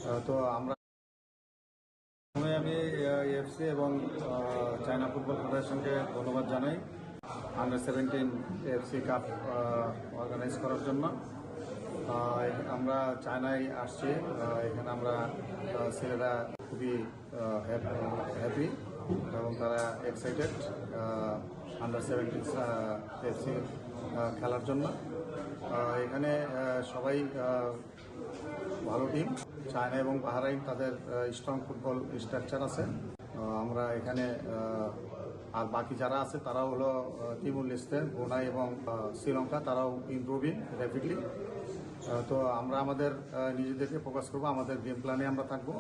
তো আমরা আমি এএফসি এবং চায়না ফুটবল ফেডারেশনকে ধন্যবাদ জানাই আন্ডার 17 এএফসি কাপ অর্গানাইজ করার জন্য। আমরা চায়নায় আসছি, এখানে আমরা ছেলেরা খুবই হ্যাপি এবং তারা এক্সাইটেড আন্ডার 17 এএফসি খেলার জন্য। এখানে সবাই ভালো টিম। চায়না এবং বাহরাইন তাদের স্ট্রং ফুটবল স্ট্রাকচার আছে। আমরা এখানে আর বাকি যারা আছে তারাও হলো তিমুর লেস্তে, ব্রুনাই এবং শ্রীলঙ্কা, তারাও ইমপ্রুভিং র্যাপিডলি। তো আমরা আমাদের নিজেদেরকে ফোকাস করবো, আমাদের গেম প্ল্যানে আমরা থাকবো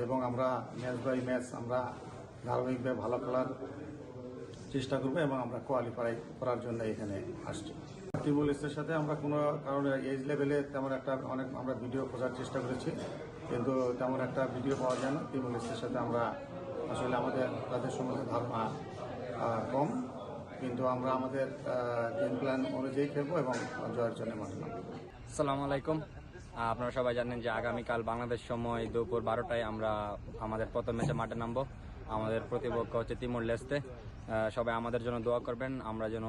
এবং আমরা ম্যাচ বাই ম্যাচ আমরা ধারাবাহিকভাবে ভালো খেলার চেষ্টা করবো এবং আমরা কোয়ালিফাই করার জন্য এখানে আসছি। টিমুর লিস্টের সাথে আমরা কোনো কারণে এজ লেভেলে তেমন একটা আমরা ভিডিও খোঁজার চেষ্টা করেছি, কিন্তু তেমন একটা ভিডিও পাওয়া যায় না। টিমুর লিস্টের সাথে আমরা আসলে তাদের সম্বন্ধে ধারণা কম, কিন্তু আমরা আমাদের গেম প্ল্যান অনুযায়ী খেলবো এবং জয়ের জন্য মাঠে নামবো। আসসালামু আলাইকুম। আপনারা সবাই জানেন যে আগামীকাল বাংলাদেশ সময় দুপুর 12টায় আমরা আমাদের প্রথম ম্যাচে মাঠে নামবো। আমাদের প্রতিপক্ষ হচ্ছে তিমুর লেস্তে। সবাই আমাদের জন্য দোয়া করবেন, আমরা যেন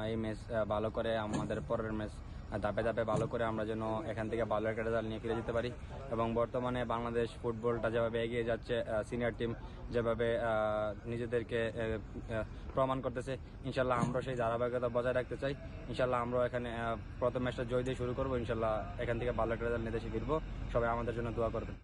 এই ম্যাচ ভালো করে আমাদের পরের ম্যাচ ধাপে ধাপে ভালো করে আমরা যেন এখান থেকে ভালো একটা রেজাল্ট নিয়ে ফিরে যেতে পারি। এবং বর্তমানে বাংলাদেশ ফুটবলটা যেভাবে এগিয়ে যাচ্ছে, সিনিয়র টিম যেভাবে নিজেদেরকে প্রমাণ করতেছে, ইনশাল্লাহ আমরা সেই ধারাবাহিকতা বজায় রাখতে চাই। ইনশাল্লাহ আমরা এখানে প্রথম ম্যাচটা জয় দিয়ে শুরু করবো। ইনশাল্লাহ এখান থেকে ভালো একটা রেজাল্ট নিয়ে দেশে ফিরবো। সবাই আমাদের জন্য দোয়া করবেন।